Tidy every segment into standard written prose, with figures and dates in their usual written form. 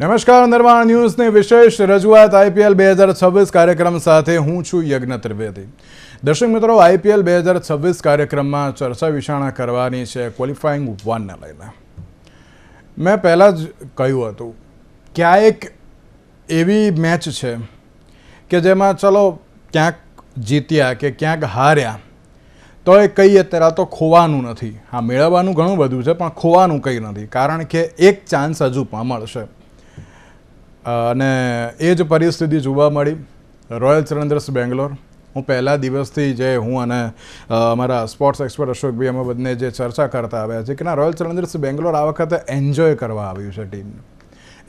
નમસ્કાર, નિર્માણ ન્યૂઝની વિશેષ રજૂઆત IPL 2026 કાર્યક્રમ સાથે હું છું યજ્ઞ ત્રિવેદી. દર્શક મિત્રો, IPL 2026 કાર્યક્રમમાં ચર્ચા વિચારણા કરવાની છે ક્વોલિફાઈંગ 1ને લઈને. મેં પહેલાં જ કહ્યું હતું કે આ એક એવી મેચ છે કે જેમાં ચલો ક્યાંક જીત્યા કે ક્યાંક હાર્યા તો એ કંઈ અત્યારે તો ખોવાનું નથી. હા, મેળવવાનું ઘણું બધું છે પણ ખોવાનું કંઈ નથી, કારણ કે એક ચાન્સ હજુ પણ મળશે. અને એ જ પરિસ્થિતિ જોવા મળી રોયલ ચેલેન્જર્સ બેંગ્લોર. હું પહેલા દિવસથી જે હું અને અમારા સ્પોર્ટ્સ એક્સપર્ટ અશોકભાઈ અમે બંને જે ચર્ચા કરતા આવ્યા છે કે ના, રોયલ ચેલેન્જર્સ બેંગ્લોર આ વખતે એન્જોય કરવા આવ્યું છે. ટીમને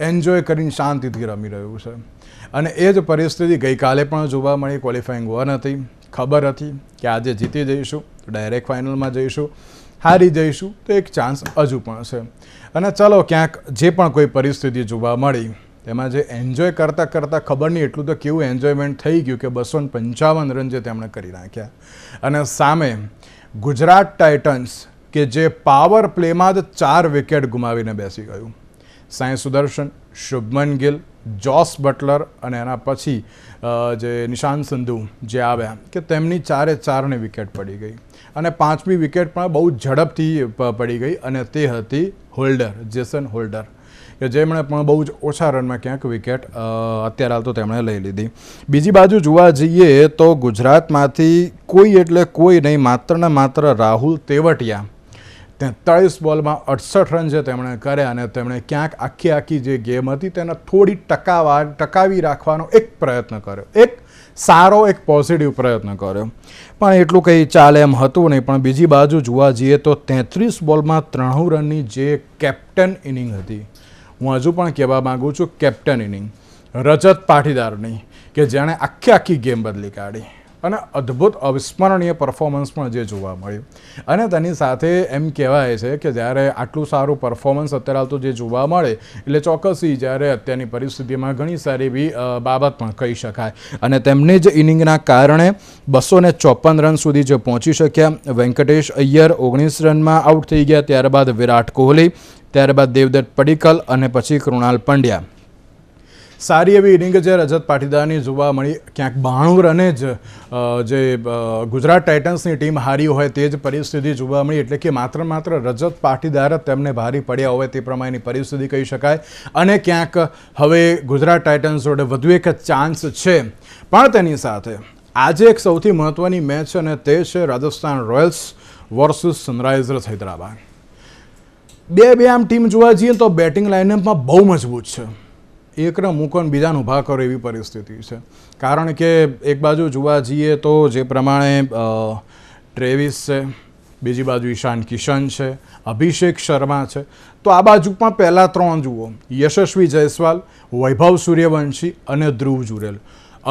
એન્જોય કરીને શાંતિથી રમી રહ્યું છે. અને એ જ પરિસ્થિતિ ગઈકાલે પણ જોવા મળી. ક્વોલિફાઈંગ 1 હતી. ખબર હતી કે આજે જીતી જઈશું તો ડાયરેક્ટ ફાઇનલમાં જઈશું, હારી જઈશું તો એક ચાન્સ હજુ પણ છે. અને ચલો ક્યાંક જે પણ કોઈ પરિસ્થિતિ જોવા મળી તેમાં જે એન્જોય કરતાં ખબર નહીં એટલું તો કેવું એન્જોયમેન્ટ થઈ ગયું કે 255 રન જે તેમણે કરી નાખ્યા. અને સામે ગુજરાત ટાઇટન્સ કે જે પાવર પ્લેમાં જ 4 વિકેટ ગુમાવીને બેસી ગયું. સાંઈ સુદર્શન, શુભમન ગિલ, જોસ બટલર અને એના પછી જે નિશાંત સંધુ જે આવ્યા કે તેમની 4-4 વિકેટ પડી ગઈ. અને 5મી વિકેટ પણ બહુ ઝડપથી પડી ગઈ અને તે હતી હોલ્ડર, જેસન હોલ્ડર, કે જેમણે પણ બહુ જ ઓછા રનમાં ક્યાંક વિકેટ અત્યારે હાલ તો તેમણે લઈ લીધી. બીજી બાજુ જોવા જઈએ તો ગુજરાતમાંથી કોઈ એટલે કોઈ નહીં, માત્ર ને માત્ર રાહુલ તેવટિયા 43 બોલમાં 68 રન જે તેમણે કર્યા અને તેમણે ક્યાંક આખી જે ગેમ હતી તેને થોડી ટકાવી રાખવાનો એક પ્રયત્ન કર્યો, એક સારો એક પોઝિટિવ પ્રયત્ન કર્યો. પણ એટલું કંઈ ચાલે એમ હતું નહીં. પણ બીજી બાજુ જોવા જઈએ તો 33 બોલમાં 93 રનની જે કેપ્ટન ઇનિંગ હતી, હું હજુ પણ કહેવા માગું છું કેપ્ટન ઇનિંગ રજત પાટીદારની, કે જેણે આખી ગેમ બદલી કાઢી અને અદ્ભુત અવિસ્મરણીય પરફોર્મન્સ પણ જે જોવા મળ્યું. અને તેની સાથે એમ કહેવાય છે કે જ્યારે આટલું સારું પરફોર્મન્સ અત્યારે તો જે જોવા મળે એટલે ચોક્કસી જ્યારે અત્યારની પરિસ્થિતિમાં ઘણી સારી એવી બાબત પણ કહી શકાય. અને તેમની જ ઇનિંગના કારણે 254 રન સુધી જે પહોંચી શક્યા. વેંકટેશ અય્યર 19 રનમાં આઉટ થઈ ગયા, ત્યારબાદ વિરાટ કોહલી, ત્યારબાદ દેવદત્ત પડિક્કલ અને પછી કૃણાલ પંડ્યા. સારી એવી ઇનિંગ જે રજત પાટીદારની જોવા મળી. ક્યાંક 92 રને જ જે ગુજરાત ટાઇટન્સની ટીમ હારી હોય તે જ પરિસ્થિતિ જોવા મળી. એટલે કે માત્ર રજત પાટીદાર જ તેમને ભારી પડ્યા હોય તે પ્રમાણેની પરિસ્થિતિ કહી શકાય. અને ક્યાંક હવે ગુજરાત ટાઇટન્સ જોડે વધુ એક ચાન્સ છે. પણ તેની સાથે આજે એક સૌથી મહત્ત્વની મેચ છે અને તે છે Rajasthan Royals versus Sunrisers Hyderabad. બે આમ ટીમ જોવા જઈએ તો બેટિંગ લાઇનઅપમાં બહુ મજબૂત છે. એકને મૂકો ને બીજાને ઊભા કરો એવી પરિસ્થિતિ છે. કારણ કે એક બાજુ જોવા જઈએ તો જે પ્રમાણે ટ્રેવિસ છે, બીજી બાજુ ઈશાન કિશન છે, અભિષેક શર્મા છે. તો આ બાજુ પણ પહેલાં 3 જુઓ, યશસ્વી જયસ્વાલ, વૈભવ સૂર્યવંશી અને ધ્રુવ જુરેલ.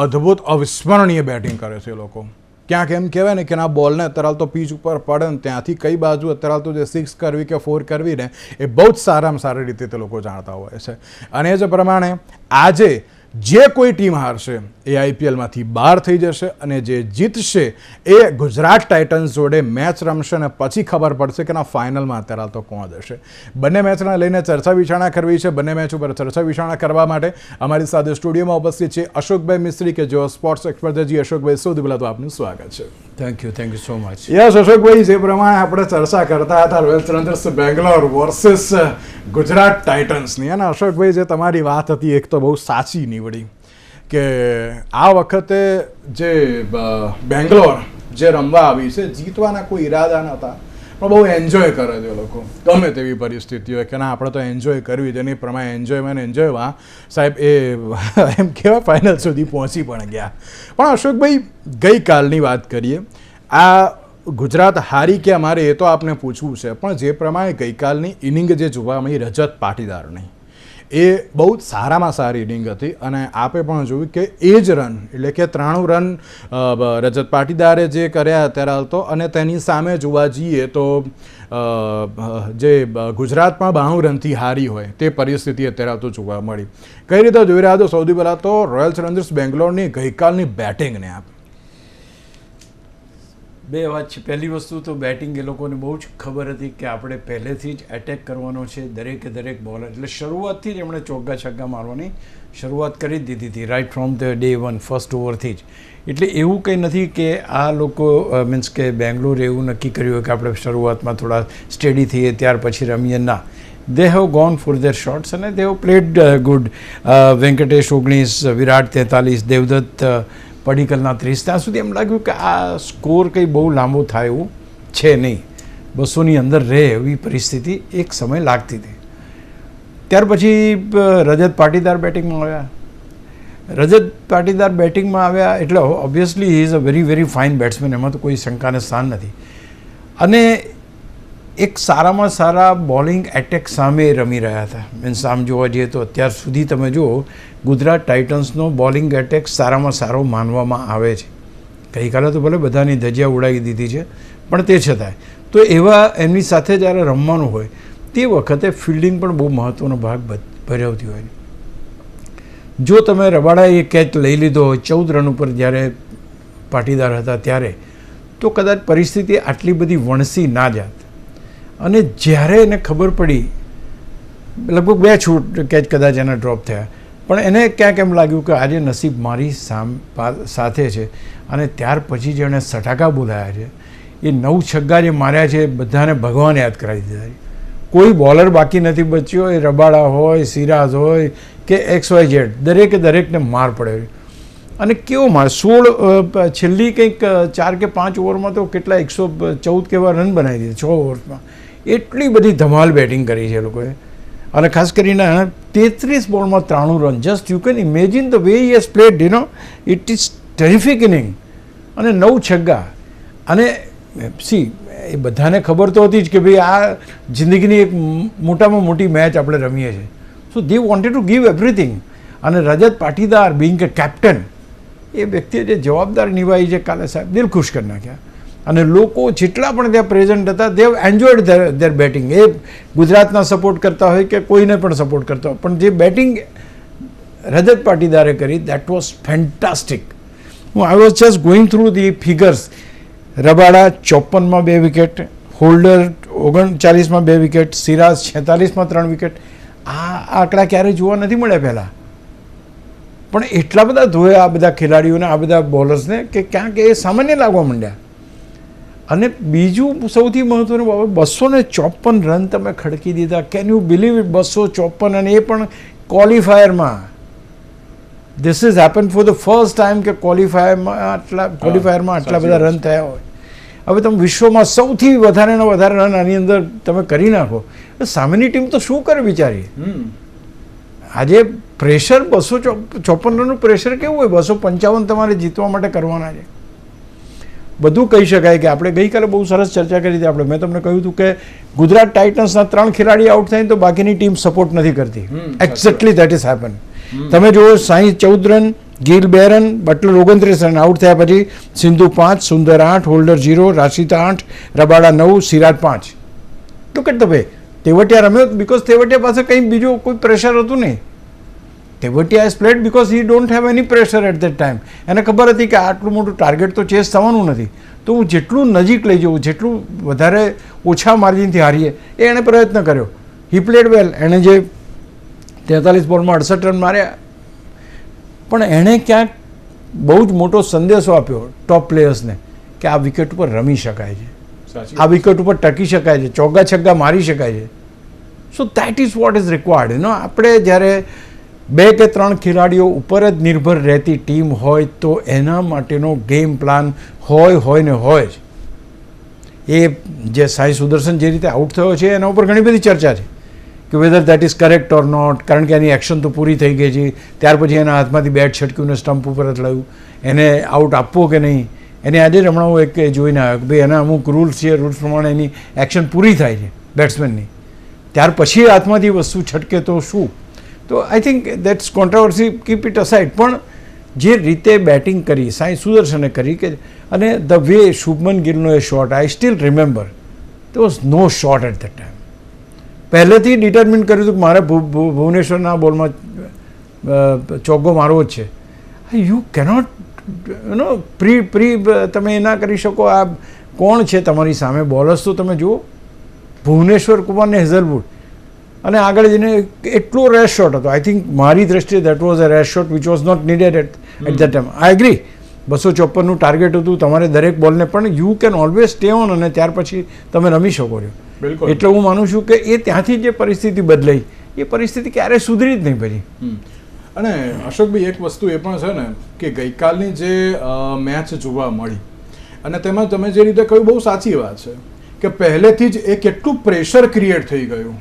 અદ્ભુત અવિસ્મરણીય બેટિંગ કરે છે એ લોકો. ક્યાંક એમ કહેવાય ને કે ના બોલને અત્યારે તો પીચ ઉપર પડે ને ત્યાંથી કઈ બાજુ અત્યારે તો જે 6 કરવી કે 4 કરવી ને એ બહુ જ સારામાં સારી રીતે તે લોકો જાણતા હોય છે. અને એ જ પ્રમાણે આજે જે કોઈ ટીમ હારશે એ IPLમાંથી બહાર થઈ જશે અને જે જીતશે એ ગુજરાત ટાઇટન્સ જોડે મેચ રમશે અને પછી ખબર પડશે કે ના ફાઇનલમાં અત્યારે તો કોણ જશે. બંને મેચને લઈને ચર્ચા વિચારણા કરવી છે. બંને મેચ ઉપર ચર્ચા વિચારણા કરવા માટે અમારી સાથે સ્ટુડિયોમાં ઉપસ્થિત છે અશોકભાઈ મિસ્ત્રી, કે જેઓ સ્પોર્ટ્સ એક્સપર્ટ છે. જી અશોકભાઈ, સૌથી પહેલાં તો આપનું સ્વાગત છે. Thank you so much. Yes અશોકભાઈ, જે પ્રમાણે આપણે ચર્ચા કરતા હતા royal challengers Bangalore versus Gujarat ટાઇટન્સની, અને અશોકભાઈ જે તમારી વાત હતી એક તો બહુ સાચી નીવડી કે આ વખતે જે બેંગ્લોર જે રમવા આવી છે જીતવાના કોઈ ઈરાદા નહોતા, પણ બહુ એન્જોય કરે છે લોકો. ગમે તેવી પરિસ્થિતિ હોય કે ના આપણે તો એન્જોય કરવી, જેની પ્રમાણે એન્જોયમાં સાહેબ એ એમ કહેવાય ફાઇનલ સુધી પહોંચી પણ ગયા. પણ અશોકભાઈ, ગઈકાલની વાત કરીએ. આ ગુજરાત હારી કે અમારે એ તો આપને પૂછવું છે, પણ જે પ્રમાણે ગઈકાલની ઇનિંગ જે જોવા મળી રજત પાટીદારની, એ બહુ જ સારામાં સારી ઇનિંગ હતી. અને આપે પણ જોયું કે એ જ રન એટલે કે 93 રન રજત પાટીદારે જે કર્યા અત્યારે હાલ તો, અને તેની સામે જોવા જઈએ તો જે ગુજરાતમાં 92 રનથી હારી હોય તે પરિસ્થિતિ અત્યારે તો જોવા મળી. કઈ રીતે જોઈ રહ્યા છો? સૌથી પહેલાં તો રોયલ ચેલેન્જર્સ બેંગ્લોરની ગઈકાલની બેટિંગને આપ. બે વાત છે. પહેલી વસ્તુ તો બેટિંગ એ લોકોને બહુ જ ખબર હતી કે આપણે પહેલેથી જ એટેક કરવાનો છે, દરેક બોલર. એટલે શરૂઆતથી જ એમણે ચોગ્ગા છગ્ગા મારવાની શરૂઆત કરી જ દીધી હતી, right from the day 1 first ઓવરથી જ. એટલે એવું કંઈ નથી કે આ લોકો મીન્સ કે બેંગ્લોર એવું નક્કી કર્યું કે આપણે શરૂઆતમાં થોડા સ્ટેડી થઈએ ત્યાર પછી રમીએ. ના, they have gone for their shots અને they have played good. Venkatesh 19, Virat 43, Devdutt પડીકલના 30. ત્યાં સુધી એમ લાગ્યું કે આ સ્કોર કંઈ બહુ લાંબો થાય એવું છે નહીં, 200ની અંદર રહે એવી પરિસ્થિતિ એક સમય લાગતી હતી. ત્યાર પછી રજત પાટીદાર બેટિંગમાં આવ્યા. રજત પાટીદાર બેટિંગમાં આવ્યા એટલે obviously he is a very fine batsman, એમાં તો કોઈ શંકાને સ્થાન નથી. અને એક સારામાં સારા બોલિંગ એટેક સામે રમી રહ્યા હતા. મીન્સ આમ જોવા જઈએ તો અત્યાર સુધી તમે જુઓ ગુજરાત ટાઇટન્સનો બોલિંગ એટેક સારામાં સારો માનવામાં આવે છે. ગઈકાલે તો ભલે બધાની ધજિયા ઉડાવી દીધી છે, પણ તે છતાંય તો એવા એમની સાથે જ્યારે રમવાનું હોય તે વખતે ફિલ્ડિંગ પણ બહુ મહત્ત્વનો ભાગ ભજવતી હોય. જો તમે રબાડાએ કેચ લઈ લીધો હોય 14 રન ઉપર જ્યારે પાટીદાર હતા ત્યારે, તો કદાચ પરિસ્થિતિ આટલી બધી વણસી ના જાત. અને જ્યારે એને ખબર પડી, લગભગ 2 છૂટ કેચ કદાચ એના ડ્રોપ થયા, પણ એને ક્યાંક એમ લાગ્યું કે આજે નસીબ મારી સાથે છે. અને ત્યાર પછી જે એણે સટાકા બોલાયા છે, એ 9 છગ્ગા જે માર્યા છે બધાને ભગવાન યાદ કરાવી દીધા. કોઈ બોલર બાકી નથી બચ્યો, એ રબાડા હોય, સિરાજ હોય કે XYZ, દરેકને માર પડ્યો. અને કેવો માર, 16 છેલ્લી કંઈક 4 કે 5 ઓવરમાં તો કેટલા 114 કેવા રન બનાવી દીધા 6 ઓવરમાં. એટલી બધી ધમાલ બેટિંગ કરી છે એ લોકોએ. અને ખાસ કરીને 33 બોલમાં 93 run. Just you can imagine the way he has played, it is terrific inning. અને 9 છગ્ગા. અને સી એ બધાને ખબર તો હતી જ કે ભાઈ આ જિંદગીની એક મોટામાં મોટી મેચ આપણે રમીએ છીએ. So they wanted to give everything. અને Rajat Patidar being a captain, એ વ્યક્તિએ જે જવાબદારી નિભાવી છે કાલે સાહેબ, દિલ ખુશ કરી નાખ્યા. અને લોકો જેટલા પણ ત્યાં પ્રેઝન્ટ હતા they have enjoyed their batting. એ ગુજરાતના સપોર્ટ કરતા હોય કે કોઈને પણ સપોર્ટ કરતા હોય, પણ જે બેટિંગ રજત પાટીદારે કરી that was fantastic. I was just going through the figures. Rabada 54માં 2 વિકેટ, હોલ્ડર 39માં 2 વિકેટ, સિરાજ 46માં 3 વિકેટ. આ આંકડા ક્યારેય જોવા નથી મળ્યા પહેલાં. પણ એટલા બધા ધોયા આ બધા ખેલાડીઓને, આ બધા બોલર્સને કે ક્યાંક એ સામાન્ય લાગવા માંડ્યા. અને બીજું સૌથી મહત્ત્વનું બાબત, 254 રન તમે ખડકી દીધા. Can you believe it? 254, અને એ પણ ક્વોલિફાયરમાં. This is happen for the first time કે ક્વોલિફાયરમાં આટલા બધા રન થયા હોય. હવે તમે વિશ્વમાં સૌથી વધારે રન આની અંદર તમે કરી નાખો, સામેની ટીમ તો શું કરે બિચારી. આજે પ્રેશર 254 રનનું પ્રેશર કેવું હોય, 255 તમારે જીતવા માટે કરવાના છે. બધું કહી શકાય કે આપણે ગઈકાલે બહુ સરસ ચર્ચા કરી હતી. મેં તમને કહ્યું હતું કે ગુજરાત ટાઇટન્સના 3 ખેલાડી આઉટ થાય તો બાકીની ટીમ સપોર્ટ નથી કરતી. Exactly that is happen. તમે જુઓ, Sai 14 run, Gill 2 run, Buttler 29 run out થયા પછી સિંધુ 5, સુંદર 8, હોલ્ડર 0, રાશિતા 8, Rabada 9, Siraj 5. Look at the way Tewatia રમ્યો બિકોઝ તેવટિયા પાસે કંઈ બીજું કોઈ પ્રેશર હતું નહીં. Tewatia is played because he don't have any pressure at that time. એને ખબર હતી કે આટલું મોટું ટાર્ગેટ તો ચેસ થવાનું નથી, તો હું જેટલું નજીક લઈ જવું, જેટલું વધારે ઓછા માર્જિનથી હારીએ એ એણે પ્રયત્ન કર્યો. હી પ્લેડ વેલ. એણે જે 43 બોલમાં 68 રન માર્યા, પણ એણે ક્યાંક બહુ જ મોટો સંદેશો આપ્યો ટોપ પ્લેયર્સને કે આ વિકેટ ઉપર રમી શકાય છે, આ વિકેટ ઉપર ટકી શકાય છે, ચોગ્ગા છગ્ગા મારી શકાય છે. So that is what is required. આપણે જ્યારે 2 કે 3 ખેલાડીઓ ઉપર જ નિર્ભર રહેતી ટીમ હોય તો એના માટેનો ગેમ પ્લાન હોય ને હોય જ. એ જે સાઈ સુદર્શન જે રીતે આઉટ થયો છે એના ઉપર ઘણી બધી ચર્ચા છે કે whether that is correct or not, કારણ કે એની એક્શન તો પૂરી થઈ ગઈ છે. ત્યાર પછી એના હાથમાંથી બેટ છટક્યું ને સ્ટમ્પ ઉપર જ લાવ્યું. એને આઉટ આપવો કે નહીં, એને આજે જ હમણાં હું એક જોઈને આવ્યો કે ભાઈ એના અમુક રૂલ્સ છે, રૂલ્સ પ્રમાણે એની એક્શન પૂરી થાય છે બેટ્સમેનની, ત્યાર પછી હાથમાંથી વસ્તુ છટકે તો શું. તો I think that's controversy, keep it aside. પણ જે રીતે બેટિંગ કરી સાઈ સુદર્શને કરી કે, અને ધ વે શુભમન ગિલનો એ shot, I still remember there was no shot at that time. પહેલેથી ડિટર્મિન કર્યું હતું કે મારે ભુવનેશ્વરના બોલમાં ચોગ્ગો મારવો જ છે. યુ કેનોટ પ્રી તમે એ ના કરી શકો. આ કોણ છે તમારી સામે બોલર્સ તો તમે જુઓ, ભુવનેશ્વર કુમાર ને હેઝલવુડ, અને આગળ જઈને એટલો રેશ શોટ હતો. આઈ થિંક મારી દ્રષ્ટિએ that was a rash shot which was not needed at the time. I agree, 254નું ટાર્ગેટ હતું તમારે દરેક બોલને, પણ you can always stay on અને ત્યાર પછી તમે રમી શકો છો. બિલકુલ. એટલે હું માનું છું કે એ ત્યાંથી જે પરિસ્થિતિ બદલાઈ એ પરિસ્થિતિ ક્યારેય સુધરી જ નહીં પછી. અને અશોકભાઈ એક વસ્તુ એ પણ છે ને કે ગઈકાલની જે મેચ જોવા મળી અને તેમાં તમે જે રીતે કહ્યું બહુ સાચી વાત છે કે પહેલેથી જ એ કેટલું પ્રેશર ક્રિએટ થઈ ગયું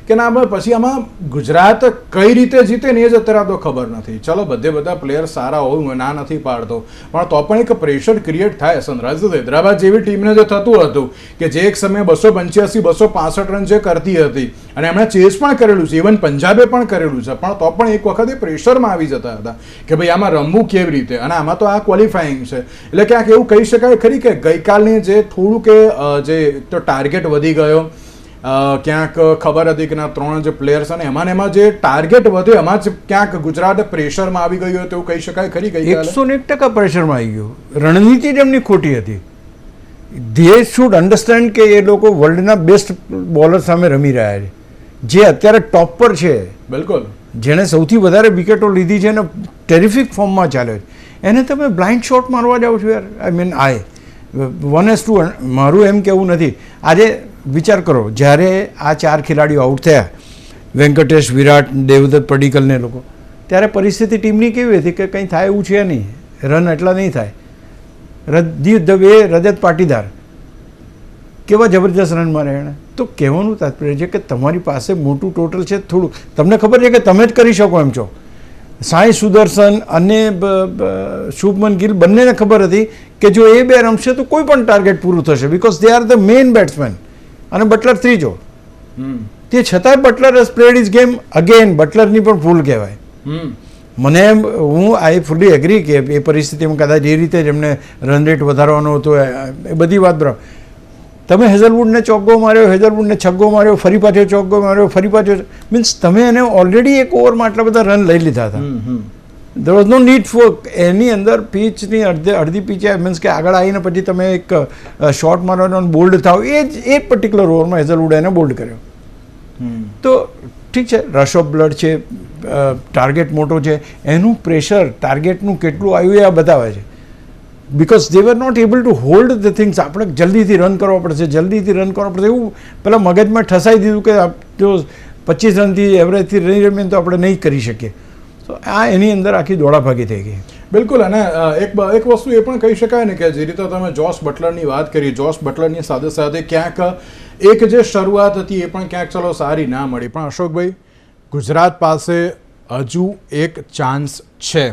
કે ના ભાઈ પછી આમાં ગુજરાત કઈ રીતે જીતે ને એ જ અત્યારે તો ખબર નથી. ચલો બધા પ્લેયર સારા હોય, હું ના નથી પાડતો, પણ તો પણ એક પ્રેશર ક્રિએટ થાય. સનરાઇઝર્સ હૈદરાબાદ જેવી ટીમને જે થતું હતું કે જે એક સમયે 285 265 રન જે કરતી હતી અને એમણે ચેસ પણ કરેલું છે, ઇવન પંજાબે પણ કરેલું છે, પણ તો પણ એક વખત એ પ્રેશરમાં આવી જતા હતા કે ભાઈ આમાં રમવું કેવી રીતે. અને આમાં તો આ ક્વોલિફાઈંગ છે એટલે ક્યાંક એવું કહી શકાય ખરી કે ગઈકાલની જે થોડું કે જે તો ટાર્ગેટ વધી ગયો, ક્યાંક ખબર હતી કે ના 3 જે પ્લેયર્સ અને એમાં જે ટાર્ગેટ વધ્યો એમાં જ ક્યાંક ગુજરાત પ્રેશરમાં આવી ગયું તેવું કહી શકાય ખરી. 101% પ્રેશરમાં આવી ગયું. રણનીતિ જ એમની ખોટી હતી. ધે શુડ અન્ડરસ્ટેન્ડ કે એ લોકો વર્લ્ડના બેસ્ટ બોલર સામે રમી રહ્યા છે, જે અત્યારે ટોપ પર છે. બિલકુલ. જેણે સૌથી વધારે વિકેટો લીધી છે અને ટેરિફિક ફોર્મમાં ચાલે છે, એને તમે બ્લાઇન્ડ શોટ મારવા જાઓ છો યાર. આઈ મીન 1:2 મારું એમ કહેવું નથી. આજે વિચાર કરો, જ્યારે આ 4 ખેલાડીઓ આઉટ થયા, વેંકટેશ, વિરાટ, દેવદત્ત પડીકલને લોકો, ત્યારે પરિસ્થિતિ ટીમની કેવી હતી કે કંઈ થાય એવું છે નહીં, રન એટલા નહીં થાય. રજત પાટીદાર કેવા જબરજસ્ત રન મારે એણે. તો કહેવાનું તાત્પર્ય છે કે તમારી પાસે મોટું ટોટલ છે, થોડું તમને ખબર છે કે તમે જ કરી શકો એમ છો. સાઈ સુદર્શન અને શુભમન ગિલ બંનેને ખબર હતી કે જો એ બે રમશે તો કોઈ પણ ટાર્ગેટ પૂરું થશે, because they are the main batsman. અને બટલર ત્રીજો, તે છતાંય Buttler spread is game again. બટલરની પણ ભૂલ કહેવાય. મને હું આઈ ફુલી એગ્રી કે એ પરિસ્થિતિમાં કદાચ એ રીતે જ એમને રન રેટ વધારવાનો હતો, એ બધી વાત બરાબર. તમે હેઝલવુડને ચોગ્ગો માર્યો, હેઝલવુડને છગ્ગો માર્યો, ફરી પાછો ચોગ્ગો માર્યો, ફરી પાછો, મીન્સ તમે એને ઓલરેડી એક ઓવરમાં આટલા બધા રન લઈ લીધા હતા. There was no need for any અંદર પિચની અડધી પીચે મીન્સ કે આગળ આવીને પછી તમે એક શોટ મારવાનો બોલ્ડ થાવ, એ જ પર્ટિક્યુલર ઓવરમાં હેઝલવુડે એને બોલ્ડ કર્યો. તો ઠીક છે, રશ ઓફ બ્લડ છે, ટાર્ગેટ મોટો છે, એનું પ્રેશર ટાર્ગેટનું કેટલું આવ્યું એ આ બતાવે છે. Because they were not able to hold the things. આપણે જલ્દીથી રન કરવા પડશે, જલ્દીથી રન કરવા પડશે, એવું પેલા મગજમાં ઠસાઈ દીધું કે જો 25 રનથી એવરેજથી નહીં રમીએ તો આપણે નહીં કરી શકીએ. તો આ એની અંદર આખી દોડાભાગી થઈ ગઈ. બિલકુલ. અને એક વસ્તુ એ પણ કહી શકાય ને કે જે રીતે તમે જોશ બટલરની વાત કરી, જોશ બટલરની સાથે સાથે ક્યાંક એક જે શરૂઆત હતી એ પણ ક્યાંક ચલો સારી ના મળી, પણ અશોકભાઈ ગુજરાત પાસે હજુ એક ચાન્સ છે.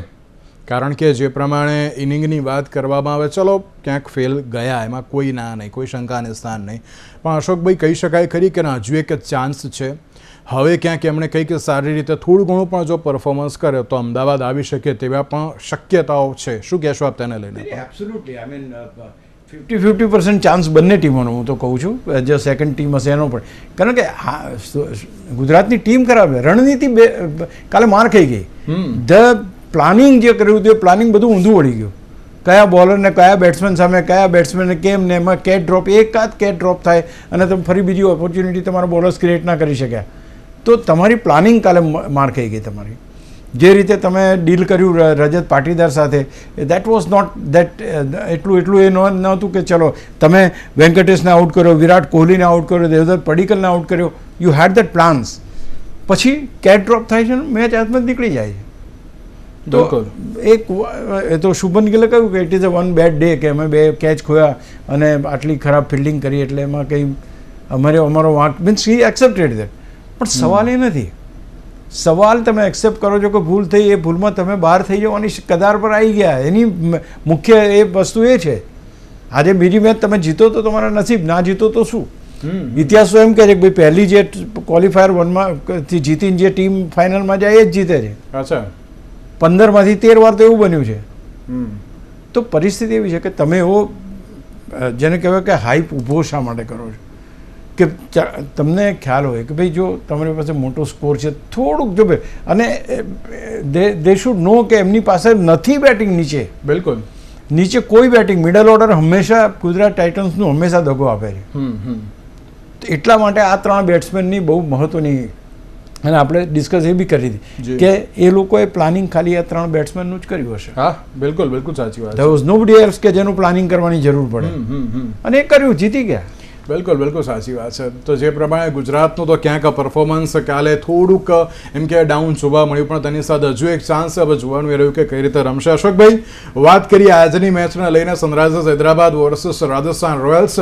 કારણ કે જે પ્રમાણે ઇનિંગની વાત કરવામાં આવે, ચલો ક્યાંક ફેલ ગયા, એમાં કોઈ ના નહીં, કોઈ શંકાને સ્થાન નહીં, પણ અશોકભાઈ કહી શકાય ખરી કે હજુ એક ચાન્સ છે. હવે ક્યાંક એમણે કંઈક સારી રીતે થોડું ઘણું પણ જો પરફોર્મન્સ કરે તો અમદાવાદ આવી શકે તેવા પણ શક્યતાઓ છે. શું કહેશો આપ તેને લઈને? એબ્સોલ્યુટલી. આઈ મીન 50% ચાન્સ બંને ટીમોનો હું તો કહું છું. જે સેકન્ડ ટીમ હશે એનો પણ, કારણ કે ગુજરાતની ટીમ ખરાબ છે, રણનીતિ કાલે માર ખાઈ ગઈ. ધ પ્લાનિંગ જે કર્યું હતું એ પ્લાનિંગ બધું ઊંધું વળી ગયું. કયા બોલરને કયા બેટ્સમેન સામે, કયા બેટ્સમેનને કેમ, ને એમાં કેચ ડ્રોપ, એકાદ કેચ ડ્રોપ થાય અને તમે ફરી બીજી ઓપોર્ચ્યુનિટી તમારા બોલર્સ ક્રિએટ ના કરી શક્યા. તો તમારી પ્લાનિંગ કાલે માર ખાઈ ગઈ તમારી. જે રીતે તમે ડીલ કર્યું રજત પાટીદાર સાથે, દેટ વોઝ નોટ દેટ એટલું એ નહોતું કે ચલો તમે વેંકટેશને આઉટ કર્યો, વિરાટ કોહલીને આઉટ કર્યો, દેવદત્ત પડીકલને આઉટ કર્યો. You had that plans. પછી કેચ ડ્રોપ થાય છે, મેચ હાથમાં નીકળી જાય છે. તો એક એ તો શુભમન ગિલે કહ્યું કે it is a one bad day, કે અમે 2 કેચ ખોયા અને આટલી ખરાબ ફિલ્ડિંગ કરી એટલે એમાં કંઈ અમારો વાંક, મીન્સ હી એક્સેપ્ટેડ દેટ. પણ સવાલ એ નથી. સવાલ તમે એક્સેપ્ટ કરો છો કે ભૂલ થઈ, એ ભૂલમાં તમે બહાર થઈ જવાની કદાર પર આવી ગયા. એની મુખ્ય એ વસ્તુ એ છે. આજે બીજી મેચ તમે જીતો તો તમારા નસીબ, ના જીતો તો શું. ઇતિહાસ તો એમ કહે છે કે ભાઈ પહેલી જે ક્વોલિફાયર 1માંથી જીતીને જે ટીમ ફાઇનલમાં જાય એ જ જીતે છે. અચ્છા. 15માંથી 13 વાર તો એવું બન્યું છે. તો પરિસ્થિતિ એવી છે કે તમે એવો જેને કહેવાય કે હાઈપ ઊભો શા માટે કરો છો. કે તમને ખ્યાલ હોય કે ભાઈ જો તમારી પાસે મોટો સ્કોર છે થોડુંક જો અને દે શુડ નો કે એમની પાસે નથી બેટિંગ નીચે, બિલકુલ નીચે કોઈ બેટિંગ, મિડલ ઓર્ડર હંમેશા ગુજરાત ટાઇટન્સનું હંમેશા દગો આપે છે. તો એટલા માટે આ 3 બેટ્સમેનની બહુ મહત્વની, અને આપણે ડિસ્કસ એ બી કરી હતી કે એ લોકોએ પ્લાનિંગ ખાલી આ 3 બેટ્સમેનનું જ કર્યું હશે. હા બિલકુલ બિલકુલ સાચી વાત. ધેર વોઝ નોબડી એલ્સ કે જેનું પ્લાનિંગ કરવાની જરૂર પડે, અને એ કર્યું, જીતી ગયા. બિલકુલ બિલકુલ સાચી વાત છે. તો જે પ્રમાણે ગુજરાતનું તો ક્યાંક પરફોર્મન્સ કાલે થોડુંક એમ કે ડાઉન જોવા મળ્યું, પણ તેની સાથે હજુ એક ચાન્સ હવે જોવાનું એ રહ્યું કે કઈ રીતે રમશે. અશોકભાઈ, વાત કરીએ આજની મેચને લઈને, Sunrisers Hyderabad versus Rajasthan Royals.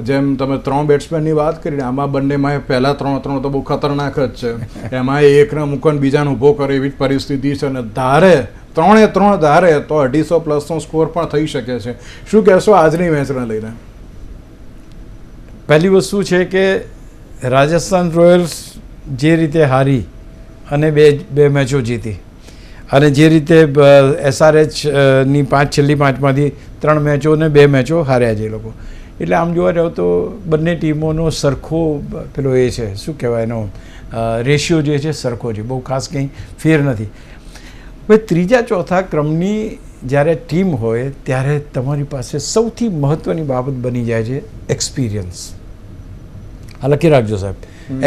જેમ તમે 3 બેટ્સમેનની વાત કરી, આમાં બંનેમાં પહેલા 3 તો બહુ ખતરનાક જ છે. એમાં એકને મૂકન બીજાને ઊભો કરે એવી જ પરિસ્થિતિ છે, અને ધારે 3 ધારે તો 250+ સ્કોર પણ થઈ શકે છે. શું કહેશો આજની મેચને લઈને? પહેલી વસ્તુ છે કે રાજસ્થાન રોયલ્સ જે રીતે હારી અને બે મેચો જીતી, અને જે રીતે SRH ની છેલ્લી 5માંથી 3 મેચો ને 2 મેચો હાર્યા છે એ લોકો, એટલે આમ જોવા જાવ તો બંને ટીમોનો સરખો પેલો એ છે, શું કહેવાય એનો રેશિયો જે છે સરખો છે, બહુ ખાસ કંઈ ફેર નથી. હવે 3જા 4થા ક્રમની જ્યારે ટીમ હોય ત્યારે તમારી પાસે સૌથી મહત્ત્વની બાબત બની જાય છે એક્સપિરિયન્સ. આ લખી રાખજો સાહેબ,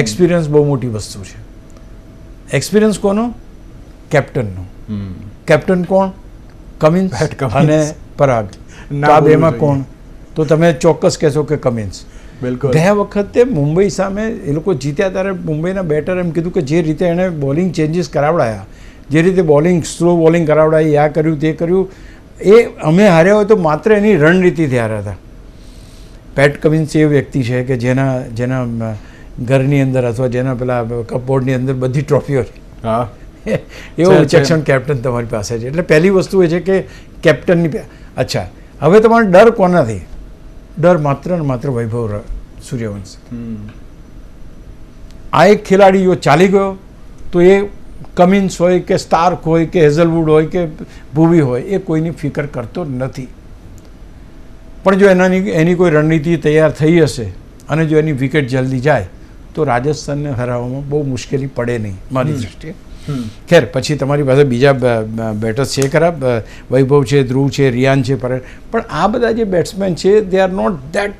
એક્સપિરિયન્સ બહુ મોટી વસ્તુ છે. એક્સપિરિયન્સ કોનો? કેપ્ટનનો. કેપ્ટન કોણ? કમિન્સ અને પરાગ. આ બેમાં કોણ? તો તમે ચોક્કસ કહેશો કે કમિન્સ. બિલકુલ. ગયા વખતે મુંબઈ સામે એ લોકો જીત્યા ત્યારે મુંબઈના બેટર એમ કીધું કે જે રીતે એણે બોલિંગ ચેન્જીસ કરાવડાયા, જે રીતે બોલિંગ સ્લો બોલિંગ કરાવડાવી, આ કર્યું તે કર્યું, એ અમે હાર્યા હોય તો માત્ર એની રણનીતિથી હાર્યા હતા. પેટ કમિન્સ એ વ્યક્તિ છે કે જેના ઘરની અંદર અથવા જેના પેલા કપબોર્ડની અંદર બધી ટ્રોફીઓ છે. હા, એવો વિચક્ષણ કેપ્ટન તમારી પાસે છે. એટલે પહેલી વસ્તુ એ છે કે કેપ્ટનની. અચ્છા, હવે તમારે ડર કોનાથી? ડર માત્ર ને માત્ર વૈભવ સૂર્યવંશી. આ એક ખેલાડી જો ચાલી ગયો તો એ કમિન્સ હોય કે સ્ટાર્ક હોય કે હેઝલવુડ હોય કે ભુવી હોય, એ કોઈની ફિકર કરતો નથી. પણ જો એની કોઈ રણનીતિ તૈયાર થઈ હશે અને જો એની વિકેટ જલ્દી જાય તો રાજસ્થાનને હરાવવામાં બહુ મુશ્કેલી પડે નહીં મારી દૃષ્ટિએ. ખેર, પછી તમારી પાસે બીજા બેટર્સ છે ખરાબ, વૈભવ છે, ધ્રુવ છે, રિયાન છે, પણ આ બધા જે બેટ્સમેન છે દે આર નોટ ધેટ.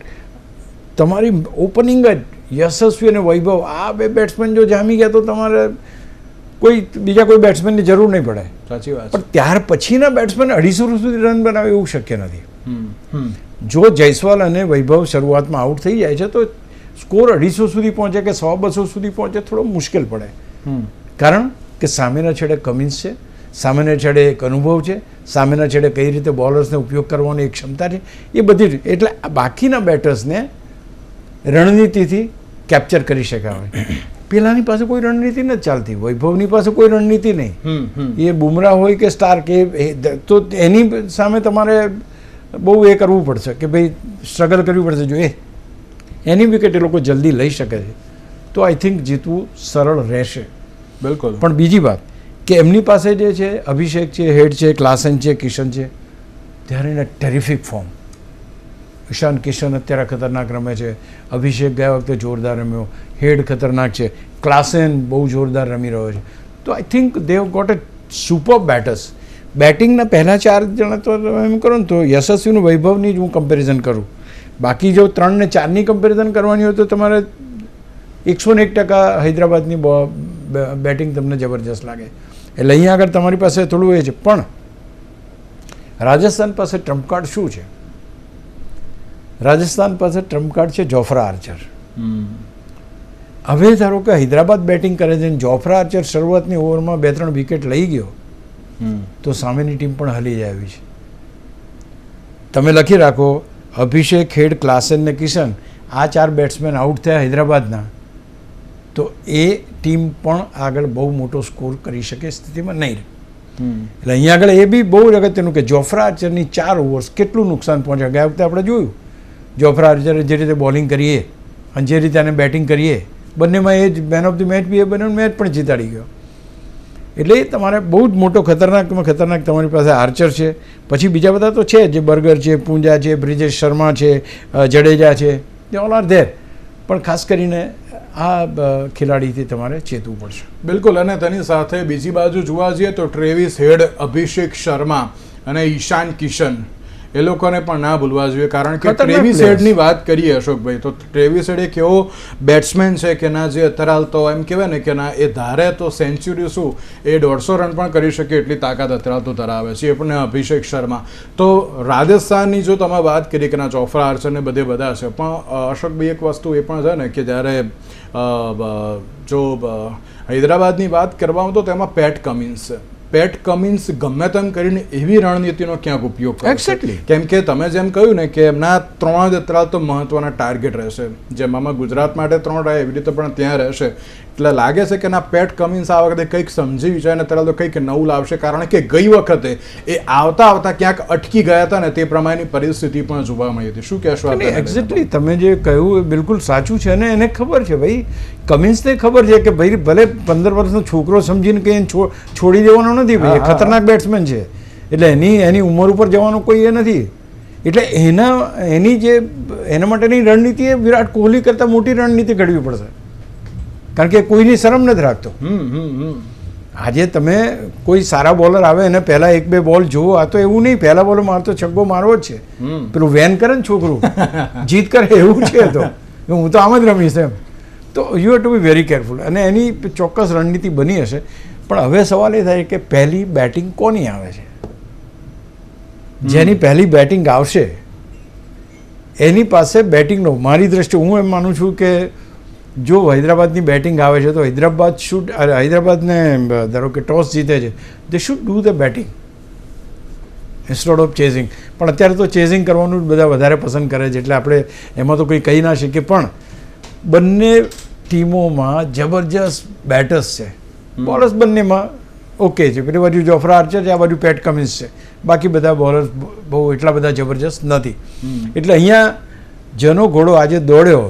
તમારી ઓપનિંગ જ યશસ્વી અને વૈભવ, આ 2 બેટ્સમેન જો જામી ગયા તો તમારે બીજા કોઈ બેટ્સમેનની જરૂર નહીં પડે. સાચી વાત. પણ ત્યાર પછીના બેટ્સમેન 250 સુધી રન બનાવે એવું શક્ય નથી. જો જયસ્વાલ અને વૈભવ શરૂઆતમાં આઉટ થઈ જાય છે તો સ્કોર 250 સુધી પહોંચે કે 100-200 સુધી પહોંચે થોડો મુશ્કેલ પડે. કારણ કે સામેના છેડે કમિન્સ છે, સામેના છેડે એક અનુભવ છે, સામેના છેડે કઈ રીતે બોલર્સને ઉપયોગ કરવાની એક ક્ષમતા છે, એ બધી. એટલે બાકીના બેટર્સને રણનીતિથી કેપ્ચર કરી શકાય. પેલાની પાસે કોઈ રણનીતિ નથી ચાલતી, વૈભવની પાસે કોઈ રણનીતિ નહીં. એ બુમરાહ હોય કે સ્ટાર્ક, તો એની સામે તમારે બહુ એ કરવું પડશે કે ભાઈ સ્ટ્રગલ કરવી પડશે. જો એની વિકેટ એ લોકો જલ્દી લઈ શકે છે તો આઈ થિંક જીતવું સરળ રહેશે. બિલકુલ. પણ બીજી વાત કે એમની પાસે જે છે અભિષેક છે, હેડ છે, ક્લાસન છે, કિશન છે, ત્યારે એને ટેરિફિક ફોર્મ. ઈશાન કિશન અત્યારે ખતરનાક રમે છે, અભિષેક ગયા વખતે જોરદાર રમ્યો, હેડ ખતરનાક છે, ક્લાસન બહુ જોરદાર રમી રહ્યો છે. તો I think they have got a super batters. બેટિંગના પહેલાં 4 જણા તો એમ કરો ને તો યશસ્વીનું વૈભવની જ હું કમ્પેરિઝન કરું. બાકી જો 3 ને 4ની કમ્પેરિઝન કરવાની હોય તો તમારે 101% હૈદરાબાદની બેટિંગ તમને જબરજસ્ત લાગે. એટલે અહીંયા આગળ તમારી પાસે થોડું એ છે. પણ રાજસ્થાન પાસે ટ્રમ્પ કાર્ડ શું છે? રાજસ્થાન પાસે ટ્રમ્પ કાર્ડ છે જોફ્રા આર્ચર. હવે ધારો કે હૈદરાબાદ બેટિંગ કરે છે, જોફ્રા આર્ચર શરૂઆતની ઓવરમાં 2-3 વિકેટ લઈ ગયો તો સામેની ટીમ પણ હલી જાય એવી છે. તમે લખી રાખો, અભિષેક, હેડ, ક્લાસન ને કિશન, આ 4 બેટ્સમેન આઉટ થયા હૈદરાબાદના તો એ ટીમ પણ આગળ બહુ મોટો સ્કોર કરી શકે સ્થિતિમાં નહીં રહે. એટલે અહીંયા આગળ એ બી બહુ અગત્યનું કે જોફ્રા આર્ચરની 4 ઓવર્સ કેટલું નુકસાન પહોંચ્યા. ગયા વખતે આપણે જોયું જોફ્રા આર્ચરે જે રીતે બોલિંગ કરીએ અને જે રીતે આને બેટિંગ કરીએ, બંનેમાં એ જ મેન ઓફ ધ મેચ બી, એ બંને મેચ પણ જીતાડી ગયો. એટલે તમારે બહુ જ મોટો ખતરનાકમાં ખતરનાક તમારી પાસે આર્ચર છે. પછી બીજા બધા તો છે, જે બર્ગર છે, પૂંજા છે, બ્રિજેશ શર્મા છે, જડેજા છે, દે ઓલ આર ધેર. પણ ખાસ કરીને આ ખેલાડીથી તમારે ચેતવું પડશે. બિલકુલ. અને તેની સાથે બીજી બાજુ જોવા જઈએ તો ટ્રેવિસ હેડ, અભિષેક શર્મા અને ઈશાન કિશન એ લોકોને પણ ના ભૂલવા જોઈએ, કારણ કે ટ્રેવિસ હેડની વાત કરીએ અશોકભાઈ તો ટ્રેવિસ હેડ એક એવો બેટ્સમેન છે કે ના જે અત્યારે હાલ તો એમ કહેવાય ને કે ના એ ધારે તો સેન્ચુરી શું એ 150 રન પણ કરી શકે એટલી તાકાત અત્યારે તો ધરાવે છે. એ પણ અભિષેક શર્મા. તો રાજસ્થાનની જો તમે વાત કરી કે ના જોફ્રા આર્ચર ને બધા છે, પણ અશોકભાઈ એક વસ્તુ એ પણ છે ને કે જ્યારે જો હૈદરાબાદની વાત કરવામાં તો તેમાં પેટ કમિન્સ છે. પેટ કમિન્સ ગમે તેમ કરીને એવી રણનીતિનો ક્યાંક ઉપયોગ કરે. એક્ઝેક્ટલી. કેમ કે તમે જેમ કહ્યું ને કે એમના 3 જ અત્યારે તો મહત્વના ટાર્ગેટ રહેશે, જેમ આમાં ગુજરાત માટે 3 રહે એવી રીતે પણ ત્યાં રહેશે. એટલે લાગે છે કે ના પેટ કમિન્સ આ વખતે કંઈક સમજી વિચારીને અત્યારે તો કંઈક નવું લાવશે, કારણ કે ગઈ વખતે એ આવતા ક્યાંક અટકી ગયા હતા ને તે પ્રમાણેની પરિસ્થિતિ પણ જોવા મળી હતી. શું કહેશો? એક્ઝેક્ટલી તમે જે કહ્યું એ બિલકુલ સાચું છે. અને એને ખબર છે ભાઈ, કમિન્સને ખબર છે કે ભાઈ ભલે 15 વર્ષનો છોકરો સમજીને કે છોડી દેવાનો નથી ભાઈ, ખતરનાક બેટ્સમેન છે, એટલે એની ઉંમર ઉપર જવાનો કોઈ એ નથી. એટલે એના માટેની રણનીતિ એ વિરાટ કોહલી કરતાં મોટી રણનીતિ ઘડવી પડશે, કારણ કે કોઈની શરમ નથી રાખતો. આજે તમે કોઈ સારા બોલર આવે એને પહેલા 1-2 બોલ જુઓ. આ તો એવું નહીં પહેલા બોલ મારતો છગ્ગો મારવો જ છે, પેલું વેન કરે ને છોકરું જીત કરે એવું છે. તો હું તો આમ જ રમીશ એમ. તો you have to be very careful. અને એની ચોક્કસ રણનીતિ બની હશે. પણ હવે સવાલ એ થાય કે પહેલી બેટિંગ કોની આવે છે? જેની પહેલી બેટિંગ આવશે એની પાસે બેટિંગનો, મારી દ્રષ્ટિએ હું એમ માનું છું કે જો હૈદરાબાદની બેટિંગ આવે છે તો હૈદરાબાદને ધારો કે ટોસ જીતે છે, they should do the batting instead of chasing. પણ અત્યારે તો ચેઝિંગ કરવાનું બધા વધારે પસંદ કરે છે, એટલે આપણે એમાં તો કંઈ કહી ના શકીએ. પણ બંને ટીમોમાં જબરજસ્ત બેટર્સ છે, બોલર્સ બંનેમાં ઓકે છે. પેલી બાજુ જોફ્રા આર્ચર છે, આ બાજુ પેટ કમિન્સ છે, બાકી બધા બોલર્સ બહુ એટલા બધા જબરજસ્ત નથી. એટલે અહીંયા જેનો ઘોડો આજે દોડ્યો,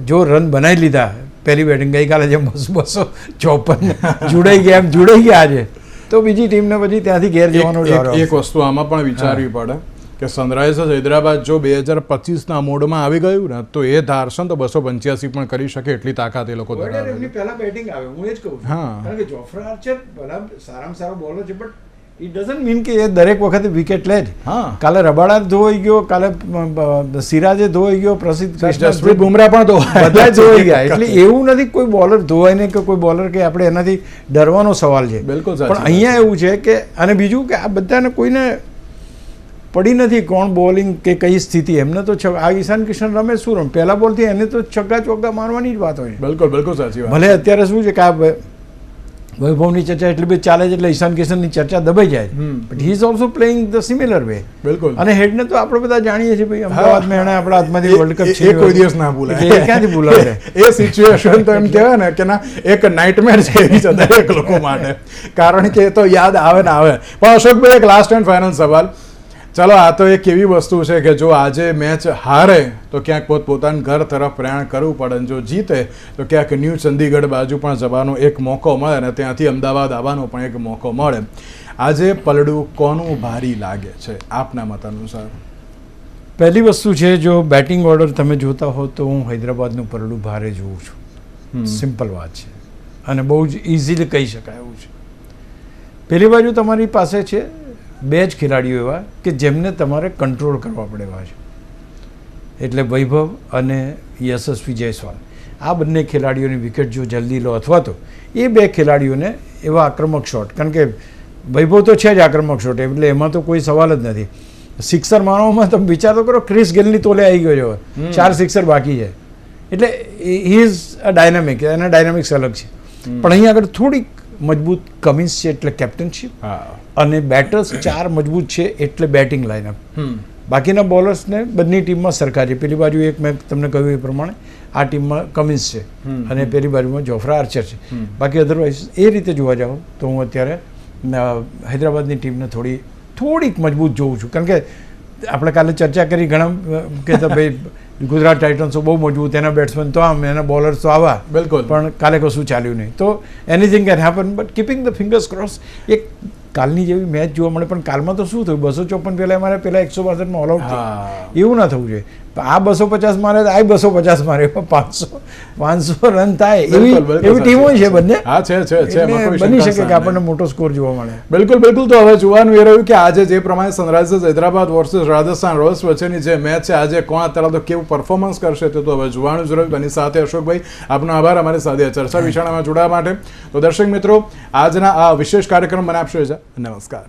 જો રન બનાવી લીધા પહેલી બેટિંગ, ગઈકાલે જેમ 254 જોડાઈ ગયા આજે, તો બીજી ટીમને પછી ત્યાંથી ઘેર જવાનો ડર. એક વસ્તુ આમાં પણ વિચારવી પડે કે સનરાઇઝર્સ હૈદરાબાદ જો 2025ના મોડમાં આવી ગયું ને તો એ ધારશે તો 285 પણ કરી શકે એટલી તાકાત એ લોકો ધરાવે. એમની પહેલા બેટિંગ આવે, હું એ જ કહું છું. કારણ કે જોફ્રા આર્ચર સારામાં સારો બોલર છે, બટ ઇટ ડઝન્ટ મીન કે એ દરેક વખતે વિકેટ લે જ. કાલે રબાડા ધોવાઈ ગયો, કાલે સિરાજે ધોવાઈ ગયો, જસપ્રીત બુમરાહ પણ બધા ધોવાઈ ગયા. એટલે એવું નથી કોઈ બોલર ધોવાય નહીં કે કોઈ બોલર કે આપણે એનાથી ડરવાનો સવાલ છે. બિલકુલ. પણ અહીંયા એવું છે કે અને બીજું કે આ બધાને કોઈને પડી નથી કોણ બોલિંગ કે કઈ સ્થિતિ. એમને તો આ ઈશાન કિશન રમે શું રમે, પહેલા બોલથી એને તો છગ્ગા ચોગ્ગા મારવાની જ વાત હોય. બિલકુલ સાચી વાત. ભલે અત્યારે શું છે કે આ વૈભવની ચર્ચા એટલી બધી ચાલે છે એટલે ઈશાન કિશનની ચર્ચા દબાઈ જાય, but he is also playing the similar way. બિલકુલ. અને હેડને તો આપણે બધા જાણીએ છીએ ભાઈ, અમદાવાદમાં એને આપણા હાથમાંથી વર્લ્ડ કપ છે, કોઈ દિવસ ના ભૂલાય. એ ક્યાંથી ભૂલાય? એ સિચ્યુએશન તો એમ કહેવાય ને કે ના એક નાઇટમેર છે એવી છે દરેક લોકો માટે, કારણ કે એ તો યાદ આવે ને આવે. પણ અશોકભાઈ એક લાસ્ટ એન્ડ ફાઇનલ સવાલ. ચાલો, આ તો એક એવી વસ્તુ છે કે જો આજે મેચ હારે તો ક્યાંક પોતાના ઘર તરફ પ્રયાણ કરવું પડે, જો જીતે તો ક્યાંક ન્યૂ ચંદીગઢ બાજુ પણ જવાનો એક મોકો મળે અને ત્યાંથી અમદાવાદ આવવાનો પણ એક મોકો મળે. આજે પલડું કોનું ભારી લાગે છે આપના મત અનુસાર? પહેલી વસ્તુ છે, જો બેટિંગ ઓર્ડર તમે જોતા હો તો હું હૈદરાબાદનું પલડું ભારે જોઉં છું. સિમ્પલ વાત છે અને બહુ જ ઇઝીલી કહી શકાય એવું છે. પહેલી બાજુ તમારી પાસે છે 2 જ ખેલાડીઓ એવા કે જેમને તમારે કંટ્રોલ કરવા પડે એવા છે, એટલે વૈભવ અને યશસ્વી જયસ્વાલ. આ બંને ખેલાડીઓની વિકેટ જો જલ્દી લો, અથવા તો એ 2 ખેલાડીઓને એવા આક્રમક શોટ, કારણ કે વૈભવ તો છે જ આક્રમક શોટ, એટલે એમાં તો કોઈ સવાલ જ નથી. સિક્સર મારવામાં તમે વિચાર તો કરો, ક્રિસ ગેલની તોલે આવી ગયો છે, 4 સિક્સર બાકી છે. એટલે હી ઇઝ અ ડાયનામિક, એના ડાયનામિક્સ અલગ છે. પણ અહીંયા આગળ થોડીક મજબૂત કમિન્સ છે એટલે કેપ્ટનશીપ, અને બેટર્સ 4 મજબૂત છે એટલે બેટિંગ લાઇનઅપ. બાકીના બોલર્સને બંને ટીમમાં સરખા છે. પેલી બાજુ એક મેં તમને કહ્યું એ પ્રમાણે આ ટીમમાં કમિન્સ છે અને પેલી બાજુમાં જોફ્રા આર્ચર છે. બાકી અધરવાઇઝ એ રીતે જોવા જાઓ તો હું અત્યારે હૈદરાબાદની ટીમને થોડીક મજબૂત જોઉં છું. કારણ કે આપણે કાલે ચર્ચા કરી ઘણા કે ભાઈ ગુજરાત ટાઇટન્સો બહુ મજબૂત, એના બેટ્સમેન તો આમ, એના બોલર્સ તો આવા. બિલકુલ. પણ કાલે કશું ચાલ્યું નહીં. તો anything can happen, but keeping the fingers cross. એક કાલની જેવી મેચ જોવા મળે. પણ કાલમાં તો શું થયું, 254 પહેલાં અમારે પેલા 162 ઓલ આઉટ હા. એવું ના થવું જોઈએ. આ 250 મારે તો આ 250 મારે, 500 રન થાય એવી ટીમો છે બંને. હા છે બની શકે કે આપણને મોટો સ્કોર જોવા મળે. બિલકુલ. તો હવે જોવાનું એ રહ્યું કે આજે જે પ્રમાણે Sunrisers Hyderabad versus Rajasthan Royals વચ્ચેની જે મેચ છે, આજે કોણ અત્યારે તો કેવું પરફોર્મન્સ કરશે તે તો હવે જોવાનું જ રહ્યું. એની સાથે અશોકભાઈ આપનો આભાર અમારી સાથે ચર્ચા વિચારણામાં જોડાવા માટે. તો દર્શક મિત્રો, આજના આ વિશેષ કાર્યક્રમ મને આપશો. નમસ્કાર.